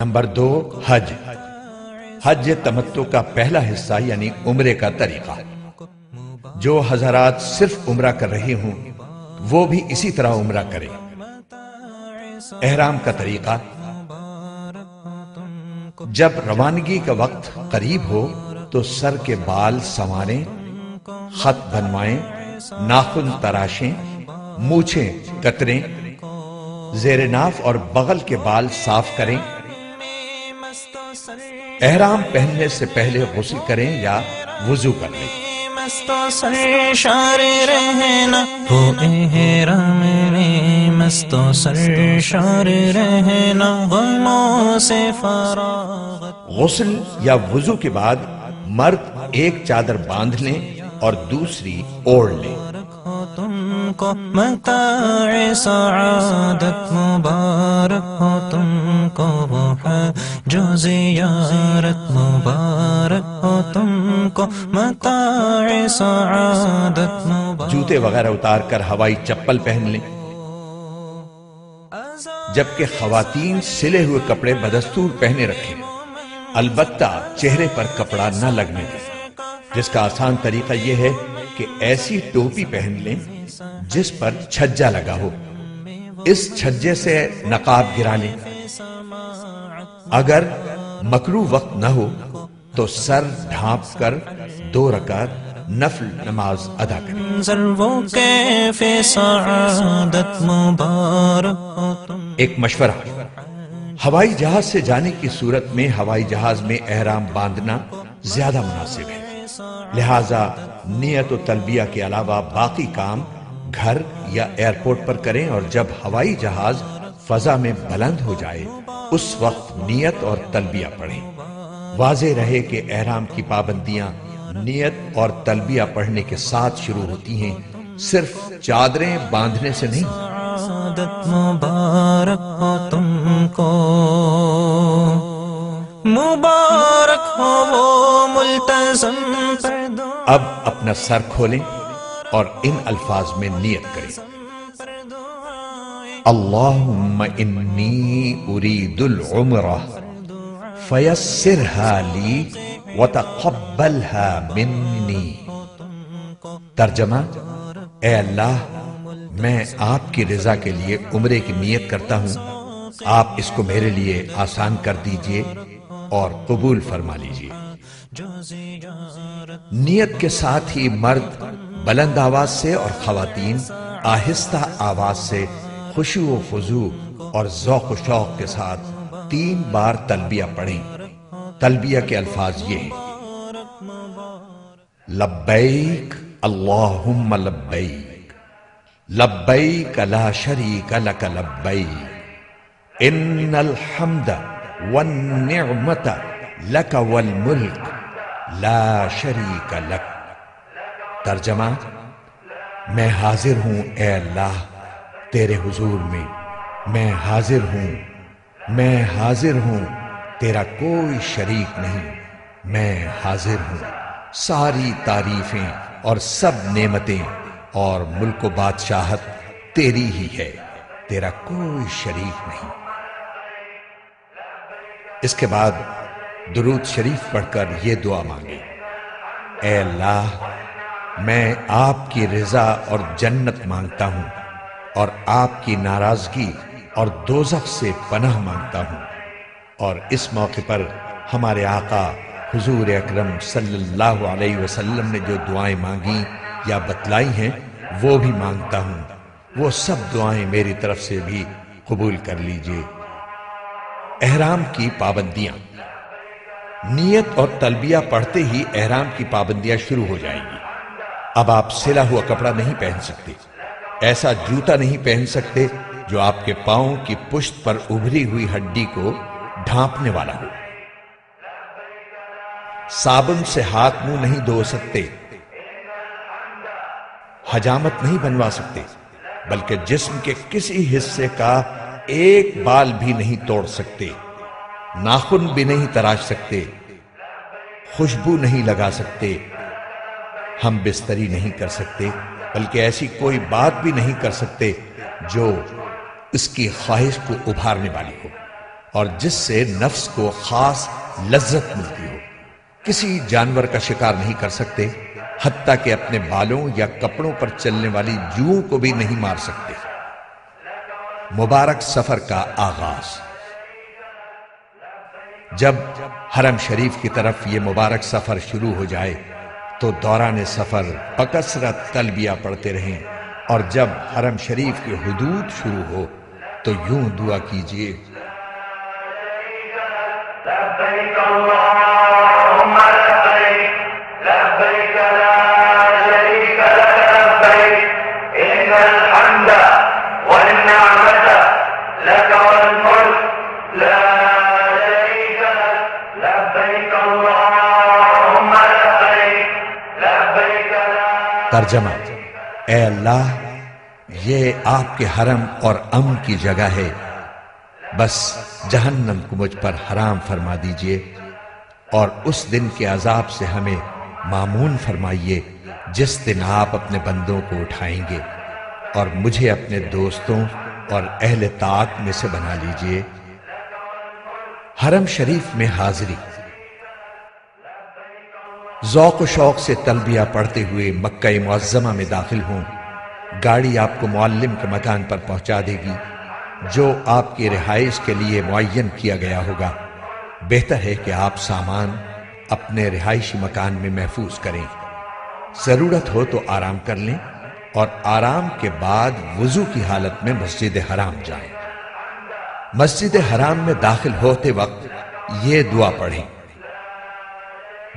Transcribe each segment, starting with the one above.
Number 2، حج۔ حج تمتع کا پہلا حصہ یعنی عمرے کا طریقہ۔ جو حضرات صرف عمرہ کر رہے ہوں وہ بھی اسی طرح عمرہ کریں۔ احرام کا طریقہ: جب روانگی کا وقت قریب ہو تو سر کے بال سنواریں، خط بنوائیں، ناخن تراشیں، مونچھیں کتریں، زیر ناف اور بغل کے بال صاف کریں۔ احرام پہننے سے پہلے غسل کریں یا وضو کر لیں۔ مستو سرشار رہنا ہو احرام میں، مستو سرشار رہنا غموں سے فراغت۔ غسل یا وضو کے بعد مرد ایک چادر باندھ لیں اور دوسری اوڑھ لیں۔ ہو تم کو متاع سعادت، مبارک ہو تم کو وہ حج و زیارت، مبارک ہو تم کو متاع سعادت، مبارک۔ جوتے وغیرہ اتار کر ہوائی چپل پہن لیں، جبکہ خواتین سلے ہوئے کپڑے بدستور پہنے رکھیں، البتہ چہرے پر کپڑا نہ لگنے دیں۔ جس کا آسان طریقہ یہ ہے کہ ایسی ٹوپی پہن لیں جس پر چھجا لگا ہو، اس چھجے سے نقاب گرا لیں۔ اگر مکروہ وقت نہ ہو تو سر ڈھانپ کر 2 رکعت نفل نماز ادا کریں۔ ضرو کیف سعادت، مبارک ہو تم۔ ایک مشورہ: ہوائی جہاز سے جانے کی صورت میں ہوائی جہاز میں احرام باندھنا زیادہ مناسب ہے، لہذا نیت و تلبیہ کے علاوہ باقی کام گھر یا ایئرپورٹ پر کریں، اور جب ہوائی جہاز فضا میں بلند ہو جائے اس وقت نیت اور تلبیہ پڑھیں۔ واضح رہے کہ احرام کی پابندیاں نیت اور تلبیہ پڑھنے کے ساتھ شروع ہوتی ہیں، صرف چادریں باندھنے سے نہیں۔ سعادت مبارک ہو تم کو، مبارک ہو وہ ملتزم پردوں۔ اب اپنا سر کھولیں اور ان الفاظ میں نیت کریں: اللہم انی ارید العمرہ فیسرها لی وتقبلها منی۔ ترجمہ: اے اللہ، میں آپ کی رضا کے لیے عمرے کی نیت کرتا ہوں، آپ اس کو میرے لیے آسان کر دیجئے اور قبول فرما لیجئے۔ نیت کے ساتھ ہی مرد بلند آواز سے اور خواتین آہستہ آواز سے خشوع و خضوع اور ذوق و شوق کے ساتھ 3 بار تلبیہ پڑھیں۔ تلبیہ کے الفاظ یہ ہیں: لبیک اللہم لبیک، لبیک لا شریک لک لبیک، ان الحمد والنعمت لک والملک لا شریک لک۔ ترجمہ: میں حاضر ہوں اے اللہ تیرے حضور میں، میں حاضر ہوں، میں حاضر ہوں، تیرا کوئی شریک نہیں، میں حاضر ہوں، ساری تعریفیں اور سب نعمتیں اور ملک و بادشاہت تیری ہی ہے، تیرا کوئی شریک نہیں۔ اس کے بعد درود شریف پڑھ کر یہ دعا مانگیں: اے اللہ، میں آپ کی رضا اور جنت مانگتا ہوں اور آپ کی ناراضگی اور دوزخ سے پناہ مانگتا ہوں، اور اس موقع پر ہمارے آقا حضور اکرم صلی اللہ علیہ وسلم نے جو دعائیں مانگی یا بتلائی ہیں وہ بھی مانگتا ہوں، وہ سب دعائیں میری طرف سے بھی قبول کر لیجئے۔ احرام کی پابندیاں: نیت اور تلبیہ پڑھتے ہی احرام کی پابندیاں شروع ہو جائیں گی۔ اب آپ سلا ہوا کپڑا نہیں پہن سکتے، ایسا جوتا نہیں پہن سکتے جو آپ کے پاؤں کی پشت پر ابھری ہوئی ہڈی کو ڈھانپنے والا ہو۔ صابن سے ہاتھ منہ نہیں دھو سکتے، حجامت نہیں بنوا سکتے، بلکہ جسم کے کسی حصے کا ایک بال بھی نہیں توڑ سکتے، ناخن بھی نہیں تراش سکتے، خوشبو نہیں لگا سکتے، ہم بستری نہیں کر سکتے، بلکہ ایسی کوئی بات بھی نہیں کر سکتے جو اس کی خواہش کو ابھارنے والی ہو۔ اور جس سے نفس کو خاص لذت ملتی ہو۔ کسی جانور کا شکار نہیں کر سکتے، حتیٰ کہ اپنے بالوں یا کپڑوں پر چلنے والی جوؤں کو بھی نہیں مار سکتے۔ مبارک سفر کا آغاز۔ جب حرم شریف کی طرف یہ مبارک سفر شروع ہو جائے تو دوران سفر بکثرت تلبیہ پڑھتے رہیں، اور جب حرم شریف کی حدود شروع ہو تو یوں دعا کیجیے: لبیک اللہم لبیک لبیک لا شریک لک لبیک ان الحمد والنعمت لک والملک لا شریک لک لبیک اللہم لبیک لبیک لا۔ ترجمہ: اے اللہ، یہ آپ کے حرم اور امن کی جگہ ہے، بس جہنم کو مجھ پر حرام فرما دیجئے، اور اس دن کے عذاب سے ہمیں مامون فرمائیے جس دن آپ اپنے بندوں کو اٹھائیں گے، اور مجھے اپنے دوستوں اور اہل طاعت میں سے بنا لیجئے۔ حرم شریف میں حاضری۔ ذوق و شوق سے تلبیہ پڑھتے ہوئے مکہ معظمہ میں داخل ہوں۔ گاڑی آپ کو معلم کے مکان پر پہنچا دے گی جو آپ کی رہائش کے لیے معین کیا گیا ہوگا۔ بہتر ہے کہ آپ سامان اپنے رہائشی مکان میں محفوظ کریں۔ ضرورت ہو تو آرام کر لیں، اور آرام کے بعد وضو کی حالت میں مسجد حرام جائیں۔ مسجد حرام میں داخل ہوتے وقت یہ دعا پڑھیں: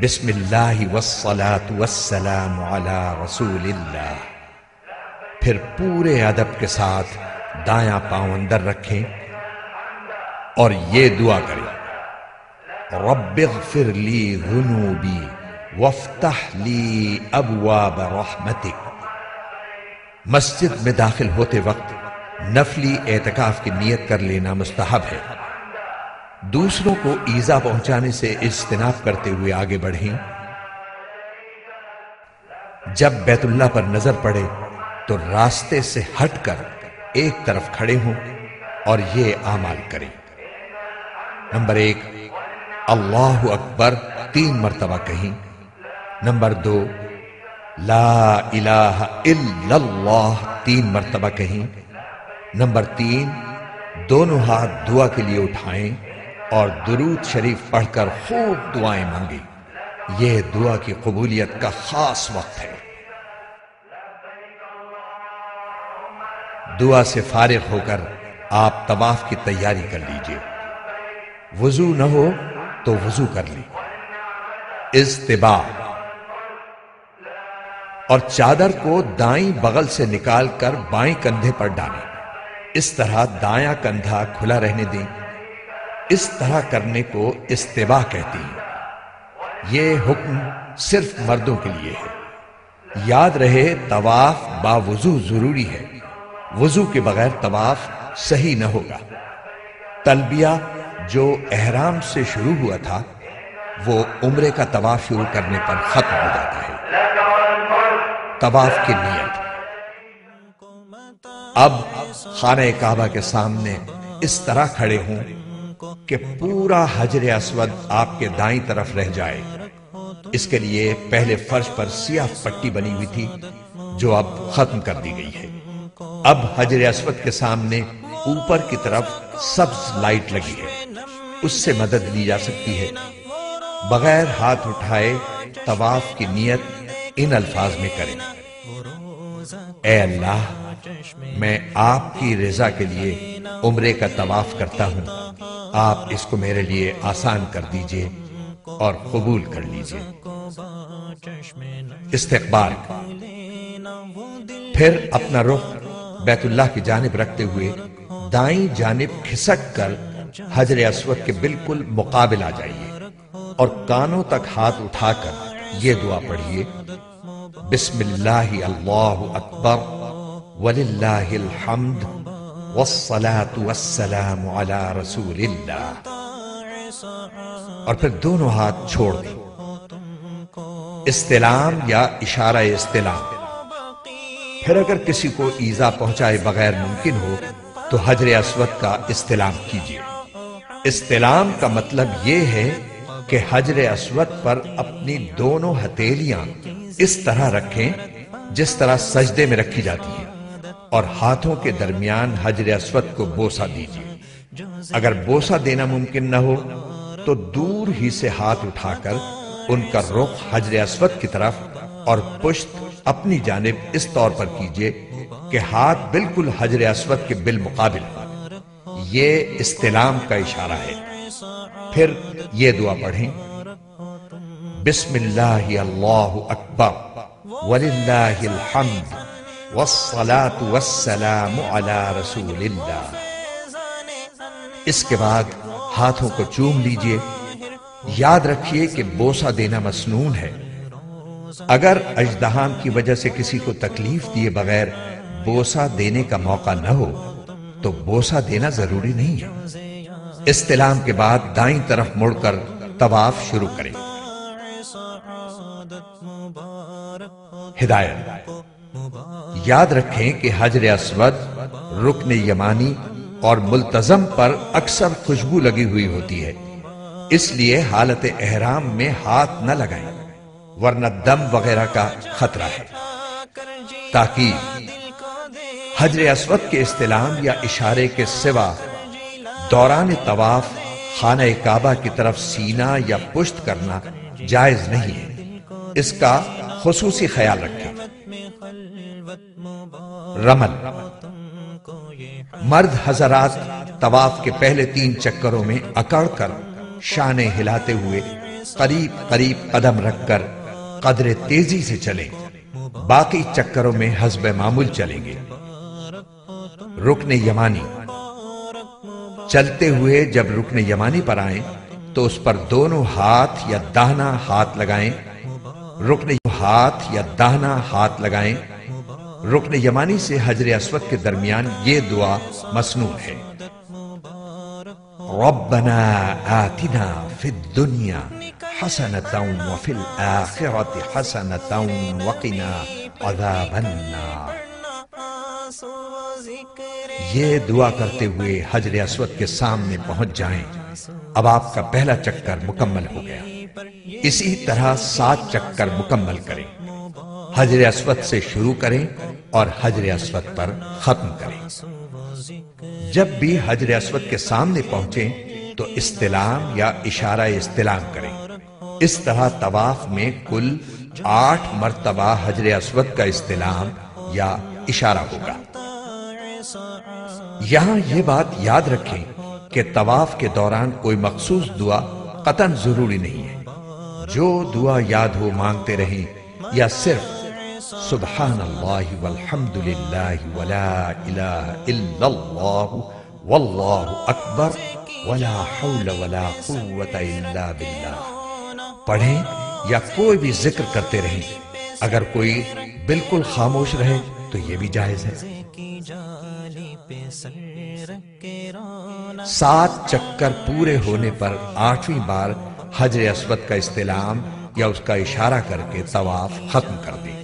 بسم اللہ والصلاة والسلام علی رسول اللہ۔ پھر پورے ادب کے ساتھ دایاں پاؤں اندر رکھیں اور یہ دعا کریں: رب اغفر لی ذنوبی وافتح لی ابواب رحمتک۔ مسجد میں داخل ہوتے وقت نفلی اعتکاف کی نیت کر لینا مستحب ہے۔ دوسروں کو ایذا پہنچانے سے اجتناب کرتے ہوئے آگے بڑھیں۔ جب بیت اللہ پر نظر پڑے تو راستے سے ہٹ کر ایک طرف کھڑے ہوں اور یہ اعمال کریں: نمبر 1، اللہ اکبر 3 مرتبہ کہیں۔ نمبر 2، لا الہ الا اللہ 3 مرتبہ کہیں۔ نمبر 3، دونوں ہاتھ دعا کے لیے اٹھائیں اور درود شریف پڑھ کر خوب دعائیں مانگیں۔ یہ دعا کی قبولیت کا خاص وقت ہے۔ دعا سے فارغ ہو کر آپ طواف کی تیاری کر لیجئے۔ وضو نہ ہو تو وضو کر لیں۔ اضطباع، اور چادر کو دائیں بغل سے نکال کر بائیں کندھے پر ڈالیں۔ اس طرح دایاں کندھا کھلا رہنے دیں۔ اس طرح کرنے کو اضطباع کہتے ہیں۔ یہ حکم صرف مردوں کے لیے ہے۔ یاد رہے طواف باوضو ضروری ہے۔ وضو کے بغیر طواف صحیح نہ ہوگا۔ تلبیہ جو احرام سے شروع ہوا تھا وہ عمرے کا طواف شروع کرنے پر ختم ہو جاتا ہے۔ طواف کی نیت۔ اب خانہ کعبہ کے سامنے اس طرح کھڑے ہوں کہ پورا حجر اسود آپ کے دائیں طرف رہ جائے۔ اس کے لیے پہلے فرش پر سیاہ پٹی بنی ہوئی تھی جو اب ختم کر دی گئی ہے۔ اب حجر اسود کے سامنے اوپر کی طرف سبز لائٹ لگی ہے، اس سے مدد لی جا سکتی ہے۔ بغیر ہاتھ اٹھائے طواف کی نیت ان الفاظ میں کریں: اے اللہ، میں آپ کی رضا کے لیے عمرے کا طواف کرتا ہوں، آپ اس کو میرے لیے آسان کر دیجئے اور قبول کر لیجئے۔ استقبال، پھر اپنا رخ بیت اللہ کی جانب رکھتے ہوئے دائیں جانب کھسک کر حجر اسود کے بالکل مقابل آ جائیے اور کانوں تک ہاتھ اٹھا کر یہ دعا پڑھیے: بسم اللہ اللہ اکبر وللہ الحمد والصلاة والسلام علی رسول اللہ، اور پھر دونوں ہاتھ چھوڑ دیں۔ استلام یا اشارہ استلام۔ پھر اگر کسی کو ایذا پہنچائے بغیر ممکن ہو تو حجر اسود کا استلام کیجیے۔ استلام کا مطلب یہ ہے کہ حجر اسود پر اپنی دونوں ہتھیلیاں اس طرح رکھیں جس طرح سجدے میں رکھی جاتی ہیں، اور ہاتھوں کے درمیان حجر اسود کو بوسہ دیجیے۔ اگر بوسہ دینا ممکن نہ ہو تو دور ہی سے ہاتھ اٹھا کر ان کا رخ حجر اسود کی طرف اور پشت اپنی جانب اس طور پر کیجیے کہ ہاتھ بالکل حجر اسود کے بالمقابل ہو۔ یہ استلام کا اشارہ ہے۔ پھر یہ دعا پڑھیں: بسم اللہ اللہ اکبر وللہ الحمد والصلاة والسلام علی رسول اللہ۔ اس کے بعد ہاتھوں کو چوم لیجئے۔ یاد رکھیے کہ بوسہ دینا مسنون ہے۔ اگر اژدہام کی وجہ سے کسی کو تکلیف دیے بغیر بوسہ دینے کا موقع نہ ہو تو بوسہ دینا ضروری نہیں ہے۔ استلام کے بعد دائیں طرف مڑ کر طواف شروع کریں۔ ہدایت: یاد رکھیں کہ حجر اسود، رکن یمانی اور ملتزم پر اکثر خوشبو لگی ہوئی ہوتی ہے، اس لیے حالت احرام میں ہاتھ نہ لگائیں ورنہ دم وغیرہ کا خطرہ ہے۔ تاکید: حجر اسود کے استلام یا اشارے کے سوا دوران طواف خانہ کعبہ کی طرف سینہ یا پشت کرنا جائز نہیں ہے، اس کا خصوصی خیال رکھیں۔ رمل: مرد حضرات طواف کے پہلے 3 چکروں میں اکڑ کر شانے ہلاتے ہوئے قریب قریب قدم رکھ کر قدر تیزی سے چلیں، باقی چکروں میں حسب معمول چلیں گے۔ رکن یمانی: چلتے ہوئے جب رکن یمانی پر آئیں تو اس پر دونوں ہاتھ یا داہنا ہاتھ لگائیں۔ داہنا ہاتھ لگائیں۔ رکن یمانی سے حجر اسود کے درمیان یہ دعا مسنون ہے: ربنا آتنا فی الدنیا حسنۃ وفی الآخرۃ حسنۃ وقنا عذاب النار۔ یہ دعا کرتے ہوئے حجر اسود کے سامنے پہنچ جائیں۔ اب آپ کا پہلا چکر مکمل ہو گیا۔ اسی طرح 7 چکر مکمل کریں۔ حجر اسود سے شروع کریں اور حجر اسود پر ختم کریں۔ جب بھی حجر اسود کے سامنے پہنچیں تو استلام یا اشارہ استلام کریں۔ اس طرح طواف میں کل 8 مرتبہ حجر اسود کا استلام یا اشارہ ہوگا۔ یہاں یہ بات یاد رکھیں کہ طواف کے دوران کوئی مخصوص دعا قطعاً ضروری نہیں ہے۔ جو دعا یاد ہو مانگتے رہیں، یا صرف سبحان اللہ والحمد للہ ولا الہ الا اللہ واللہ اکبر ولا حول ولا قوت الا باللہ پڑھیں یا کوئی بھی ذکر کرتے رہیں۔ اگر کوئی بالکل خاموش رہے تو یہ بھی جائز ہے۔ 7 چکر پورے ہونے پر 8ویں بار حجر اسود کا استلام یا اس کا اشارہ کر کے طواف ختم کر دیں۔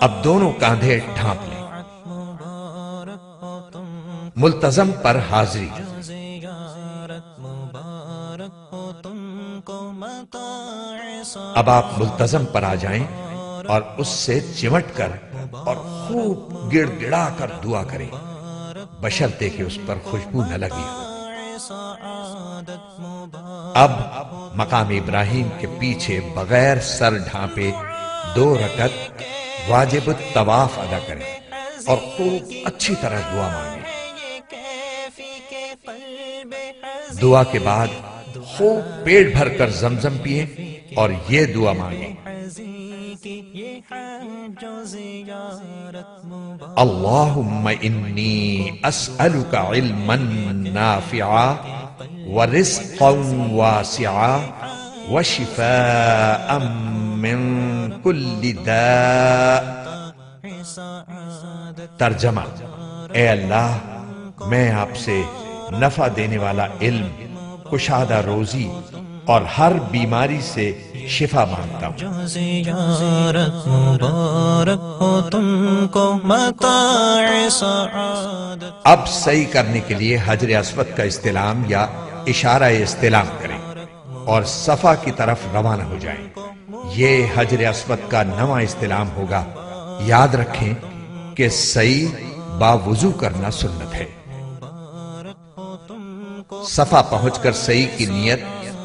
اب دونوں کاندھے ڈھانپ لیں۔ ملتزم پر حاضری: اب آپ ملتزم پر آ جائیں اور اس سے چمٹ کر اور خوب گڑ گڑا کر دعا کریں، بشرطے کہ اس پر خوشبو نہ لگی ہو۔ اب مقام ابراہیم کے پیچھے بغیر سر ڈھانپے 2 رکعت واجب الطواف ادا کریں اور خوب اچھی طرح دعا مانگیں۔ دعا کے بعد خوب پیٹ بھر کر زمزم پیئیں اور یہ دعا مانگیں: اللہم انی اسألک علما نافعا ورزقا واسعا وشفاء من کل داء۔ ترجمہ: اے اللہ، میں آپ سے نفع دینے والا علم، کشادہ روزی اور ہر بیماری سے شفا مانگتا ہوں۔ جو زیارت مبارک ہو تم کو متاع سعادت۔ اب سعی کرنے کے لیے حجر اسود کا استلام یا اشارہ استلام کریں اور صفا کی طرف روانہ ہو جائیں۔ یہ حجر اسود کا نواں استلام ہوگا۔ یاد رکھیں کہ سعی باوضو کرنا سنت ہے۔ صفا پہنچ کر سعی کی نیت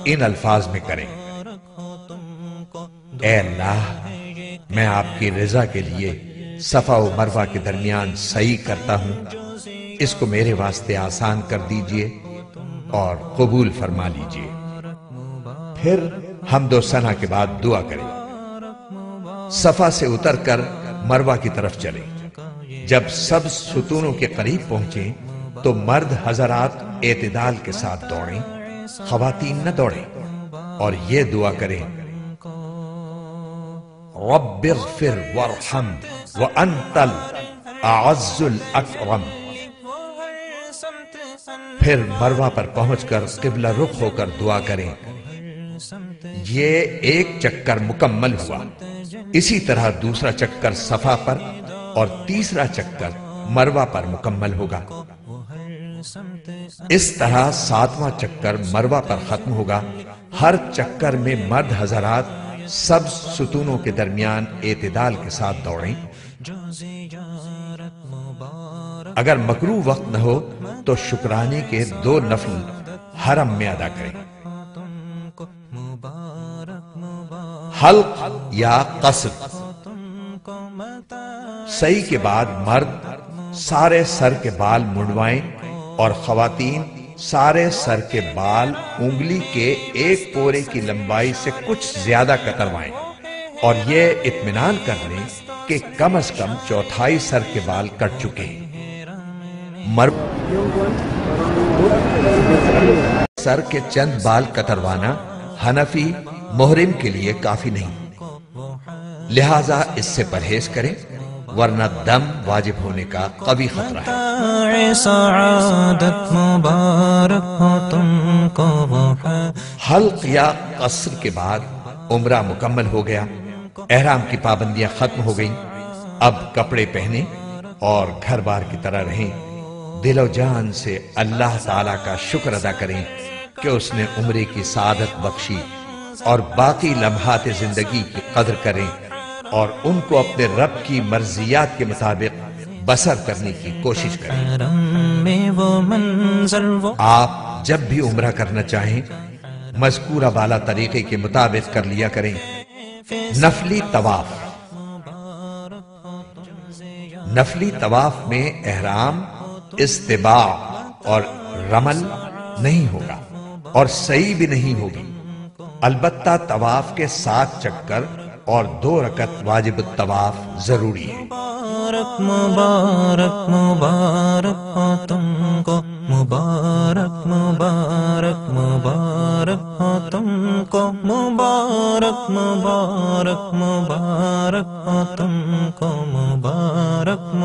ان الفاظ میں کریں: اے اللہ، میں آپ کی رضا کے لیے صفا و مروہ کے درمیان سعی کرتا ہوں، اس کو میرے واسطے آسان کر دیجئے اور قبول فرما لیجئے۔ پھر حمد و ثنا کے بعد دعا کریں۔ صفا سے اتر کر مروہ کی طرف چلیں۔ جب سب ستونوں کے قریب پہنچیں تو مرد حضرات اعتدال کے ساتھ دوڑیں، خواتین نہ دوڑیں، اور یہ دعا کریں: رب اغفر وارحم وانت الاعز الاکرم۔ پھر مروہ پر پہنچ کر قبلہ رخ ہو کر دعا کریں۔ یہ ایک چکر مکمل ہوا۔ اسی طرح دوسرا چکر صفا پر اور تیسرا چکر مروہ پر مکمل ہوگا۔ اس طرح 7واں چکر مروہ پر ختم ہوگا۔ ہر چکر میں مرد حضرات سب ستونوں کے درمیان اعتدال کے ساتھ دوڑیں۔ اگر مکروہ وقت نہ ہو تو شکرانے کے 2 نفل حرم میں ادا کریں۔ حلق یا قصر: سعی کے بعد مرد سارے سر کے بال منڈوائیں اور خواتین سارے سر کے بال انگلی کے 1 پورے کی لمبائی سے کچھ زیادہ کتروائیں اور یہ اطمینان کر لیں کہ کم از کم 1/4 سر کے بال کٹ چکے ہیں۔ سر کے چند بال کتروانا حنفی محرم کے لیے کافی نہیں، لہذا اس سے پرہیز کریں ورنہ دم واجب ہونے کا قوی خطرہ ہے۔ متاع سعادت مبارک ہو تم کو وہ ہے۔ حلق یا قصر کے بعد عمرہ مکمل ہو گیا، احرام کی پابندیاں ختم ہو گئیں۔ اب کپڑے پہنیں اور گھر بار کی طرح رہیں۔ دل و جان سے اللہ تعالیٰ کا شکر ادا کریں کہ اس نے عمرے کی سعادت بخشی، اور باقی لمحات زندگی کی قدر کریں اور ان کو اپنے رب کی مرضیات کے مطابق بسر کرنے کی کوشش کریں۔ حرم میں وہ منظر وہ آپ جب بھی عمرہ کرنا چاہیں مذکورہ بالا طریقے کے مطابق کر لیا کریں۔ نفلی طواف: نفلی طواف میں احرام، استباع اور رمل نہیں ہوگا اور سعی بھی نہیں ہوگی، البتہ طواف کے 7 چکر اور 2 رکعت واجب الطواف ضروری ہے۔ مبارک مبارک مبارک ہو تم کو، مبارک مبارک مبارک ہو تم کو، مبارک مبارک مبارک ہو تم کو، مبارک